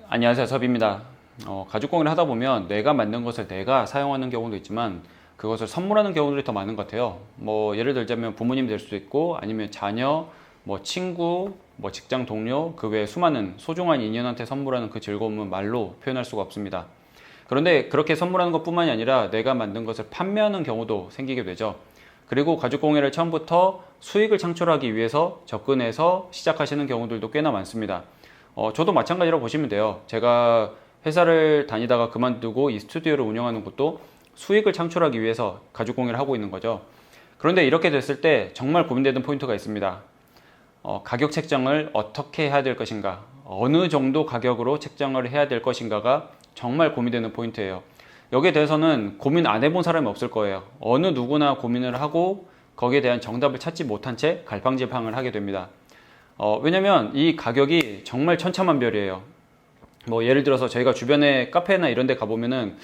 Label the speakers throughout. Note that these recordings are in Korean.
Speaker 1: 안녕하세요, 섭입니다. 가죽공예를 하다 보면 내가 만든 것을 내가 사용하는 경우도 있지만 그것을 선물하는 경우들이 더 많은 것 같아요. 뭐 예를 들자면 부모님이 될 수도 있고 아니면 자녀, 뭐 친구, 뭐 직장 동료, 그 외에 수많은 소중한 인연한테 선물하는 그 즐거움은 말로 표현할 수가 없습니다. 그런데 그렇게 선물하는 것뿐만이 아니라 내가 만든 것을 판매하는 경우도 생기게 되죠. 그리고 가죽공예를 처음부터 수익을 창출하기 위해서 접근해서 시작하시는 경우들도 꽤나 많습니다. 저도 마찬가지라고 보시면 돼요. 제가 회사를 다니다가 그만두고 이 스튜디오를 운영하는 것도 수익을 창출하기 위해서 가죽공예를 하고 있는 거죠. 그런데 이렇게 됐을 때 정말 고민되는 포인트가 있습니다. 가격 책정을 어떻게 해야 될 것인가, 어느 정도 가격으로 책정을 해야 될 것인가가 정말 고민되는 포인트예요. 여기에 대해서는 고민 안 해본 사람이 없을 거예요. 어느 누구나 고민을 하고 거기에 대한 정답을 찾지 못한 채 갈팡질팡을 하게 됩니다. 왜냐면 이 가격이 정말 천차만별이에요. 뭐 예를 들어서 저희가 주변에 카페나 이런 데 가보면은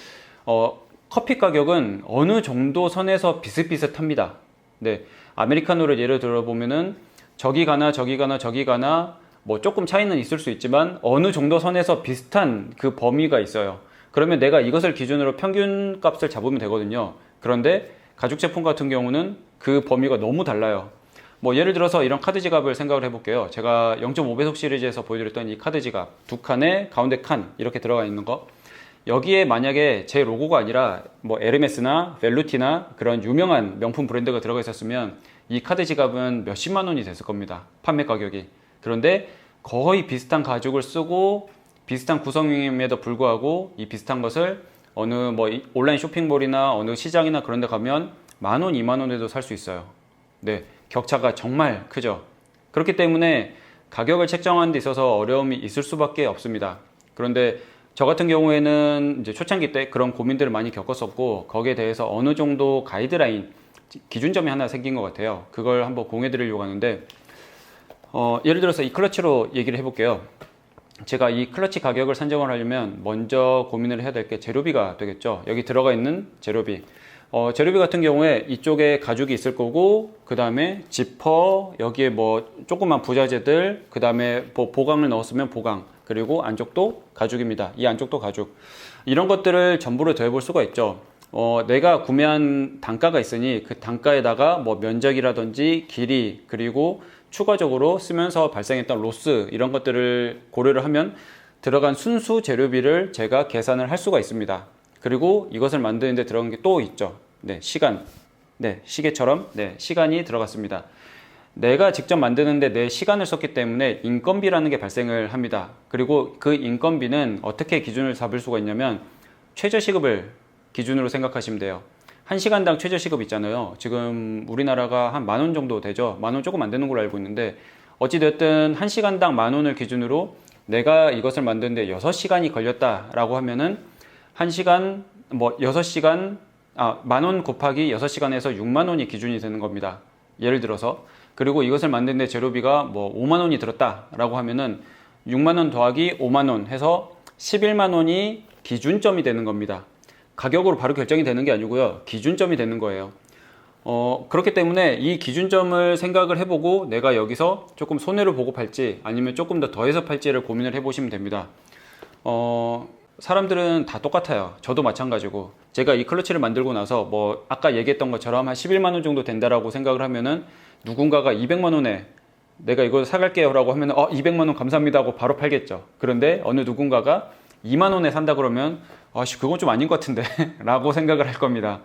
Speaker 1: 커피 가격은 어느 정도 선에서 비슷비슷합니다. 네, 아메리카노를 예를 들어보면은 저기 가나 저기 가나 저기 가나 뭐 조금 차이는 있을 수 있지만 어느 정도 선에서 비슷한 그 범위가 있어요. 그러면 내가 이것을 기준으로 평균 값을 잡으면 되거든요. 그런데 가죽 제품 같은 경우는 그 범위가 너무 달라요. 뭐 예를 들어서 이런 카드 지갑을 생각을 해볼게요. 제가 0.5배속 시리즈에서 보여드렸던 이 카드 지갑 두 칸에 가운데 칸 이렇게 들어가 있는 거, 여기에 만약에 제 로고가 아니라 뭐 에르메스나 벨루티나 그런 유명한 명품 브랜드가 들어가 있었으면 이 카드 지갑은 몇십만 원이 됐을 겁니다, 판매 가격이. 그런데 거의 비슷한 가죽을 쓰고 비슷한 구성임에도 불구하고 이 비슷한 것을 어느 뭐 온라인 쇼핑몰이나 어느 시장이나 그런 데 가면 만 원, 2만 원에도 살 수 있어요. 네, 격차가 정말 크죠. 그렇기 때문에 가격을 책정하는 데 있어서 어려움이 있을 수밖에 없습니다. 그런데 저 같은 경우에는 이제 초창기 때 그런 고민들을 많이 겪었었고, 거기에 대해서 어느 정도 가이드라인, 기준점이 하나 생긴 것 같아요. 그걸 한번 공유해 드리려고 하는데, 예를 들어서 이 클러치로 얘기를 해볼게요. 제가 이 클러치 가격을 산정을 하려면 먼저 고민을 해야 될 게 재료비가 되겠죠. 여기 들어가 있는 재료비. 재료비 같은 경우에 이쪽에 가죽이 있을 거고, 그 다음에 지퍼, 여기에 뭐 조그만 부자재들, 그 다음에 보강을 넣었으면 보강, 그리고 안쪽도 가죽입니다. 이 안쪽도 가죽. 이런 것들을 전부를 더해볼 수가 있죠. 내가 구매한 단가가 있으니 그 단가에다가 뭐 면적이라든지 길이, 그리고 추가적으로 쓰면서 발생했던 로스, 이런 것들을 고려를 하면 들어간 순수 재료비를 제가 계산을 할 수가 있습니다. 그리고 이것을 만드는 데 들어간 게 또 있죠. 네, 시간. 네, 시계처럼 네, 시간이 들어갔습니다. 내가 직접 만드는데 내 시간을 썼기 때문에 인건비라는 게 발생을 합니다. 그리고 그 인건비는 어떻게 기준을 잡을 수가 있냐면 최저시급을 기준으로 생각하시면 돼요. 1시간당 최저시급 있잖아요. 지금 우리나라가 한 만 원 정도 되죠. 만 원 조금 안 되는 걸로 알고 있는데, 어찌됐든 1시간당 만 원을 기준으로 내가 이것을 만드는데 6시간이 걸렸다라고 하면은 1시간 뭐 6시간 만 원 곱하기 6시간에서 6만 원이 기준이 되는 겁니다. 예를 들어서. 그리고 이것을 만드는데 재료비가 뭐 5만 원이 들었다라고 하면은 6만 원 더하기 5만 원 해서 11만 원이 기준점이 되는 겁니다. 가격으로 바로 결정이 되는 게 아니고요, 기준점이 되는 거예요. 그렇기 때문에 이 기준점을 생각을 해보고 내가 여기서 조금 손해를 보고 팔지 아니면 조금 더 더해서 팔지를 고민을 해보시면 됩니다. 사람들은 다 똑같아요. 저도 마찬가지고, 제가 이 클러치를 만들고 나서 뭐 아까 얘기했던 것처럼 한 11만 원 정도 된다라고 생각을 하면은 누군가가 200만 원에 내가 이거 사갈게요 라고 하면은 200만 원 감사합니다 하고 바로 팔겠죠. 그런데 어느 누군가가 2만 원에 산다 그러면 그건 좀 아닌 것 같은데 라고 생각을 할 겁니다.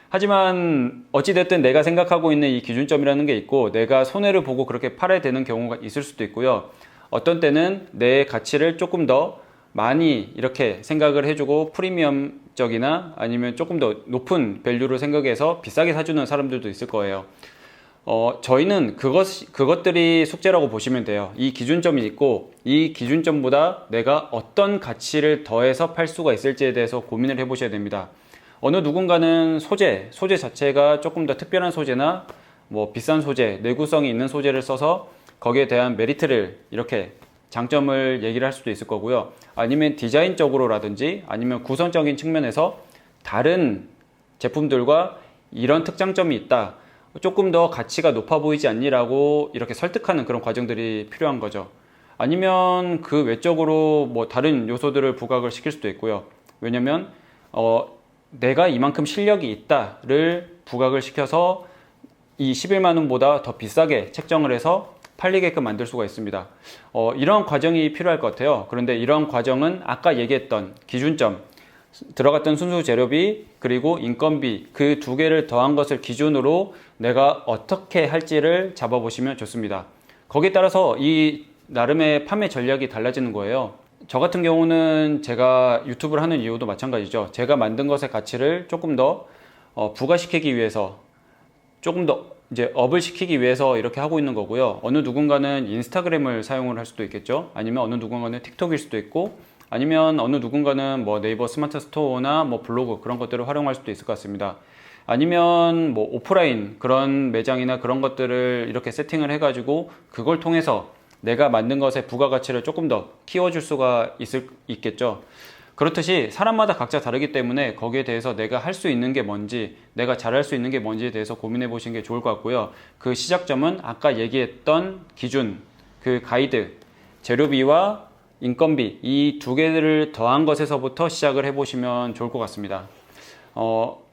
Speaker 1: 하지만 어찌됐든 내가 생각하고 있는 이 기준점이라는 게 있고, 내가 손해를 보고 그렇게 팔아야 되는 경우가 있을 수도 있고요. 어떤 때는 내 가치를 조금 더 많이 이렇게 생각을 해주고 프리미엄적이나 아니면 조금 더 높은 밸류를 생각해서 비싸게 사주는 사람들도 있을 거예요. 저희는 그것들이 숙제라고 보시면 돼요. 이 기준점이 있고, 이 기준점보다 내가 어떤 가치를 더해서 팔 수가 있을지에 대해서 고민을 해보셔야 됩니다. 어느 누군가는 소재 자체가 조금 더 특별한 소재나 뭐 비싼 소재, 내구성이 있는 소재를 써서 거기에 대한 메리트를, 이렇게 장점을 얘기를 할 수도 있을 거고요. 아니면 디자인적으로라든지 아니면 구성적인 측면에서 다른 제품들과 이런 특장점이 있다, 조금 더 가치가 높아 보이지 않니? 라고 이렇게 설득하는 그런 과정들이 필요한 거죠. 아니면 그 외적으로 뭐 다른 요소들을 부각을 시킬 수도 있고요. 왜냐면 내가 이만큼 실력이 있다를 부각을 시켜서 이 11만 원보다 더 비싸게 책정을 해서 팔리게끔 만들 수가 있습니다. 이런 과정이 필요할 것 같아요. 그런데 이런 과정은 아까 얘기했던 기준점, 들어갔던 순수 재료비 그리고 인건비 그 두 개를 더한 것을 기준으로 내가 어떻게 할지를 잡아보시면 좋습니다. 거기에 따라서 이 나름의 판매 전략이 달라지는 거예요. 저 같은 경우는 제가 유튜브를 하는 이유도 마찬가지죠. 제가 만든 것의 가치를 조금 더 부가시키기 위해서, 조금 더 이제 업을 시키기 위해서 이렇게 하고 있는 거고요. 어느 누군가는 인스타그램을 사용을 할 수도 있겠죠. 아니면 어느 누군가는 틱톡일 수도 있고, 아니면 어느 누군가는 뭐 네이버 스마트 스토어나 뭐 블로그 그런 것들을 활용할 수도 있을 것 같습니다. 아니면 뭐 오프라인 그런 매장이나 그런 것들을 이렇게 세팅을 해가지고 그걸 통해서 내가 만든 것의 부가가치를 조금 더 키워줄 수가 있겠죠. 그렇듯이 사람마다 각자 다르기 때문에 거기에 대해서 내가 할 수 있는 게 뭔지, 내가 잘할 수 있는 게 뭔지에 대해서 고민해 보시는 게 좋을 것 같고요. 그 시작점은 아까 얘기했던 기준, 그 가이드, 재료비와 인건비 이 두 개를 더한 것에서부터 시작을 해보시면 좋을 것 같습니다.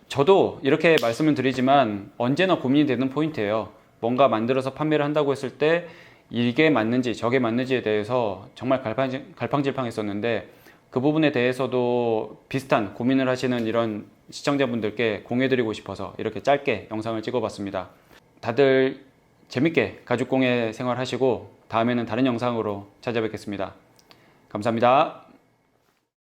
Speaker 1: 저도 이렇게 말씀을 드리지만 언제나 고민이 되는 포인트예요. 뭔가 만들어서 판매를 한다고 했을 때 이게 맞는지 저게 맞는지에 대해서 정말 갈팡질팡했었는데 그 부분에 대해서도 비슷한 고민을 하시는 이런 시청자분들께 공유해드리고 싶어서 이렇게 짧게 영상을 찍어봤습니다. 다들 재밌게 가죽공예 생활하시고 다음에는 다른 영상으로 찾아뵙겠습니다. 감사합니다.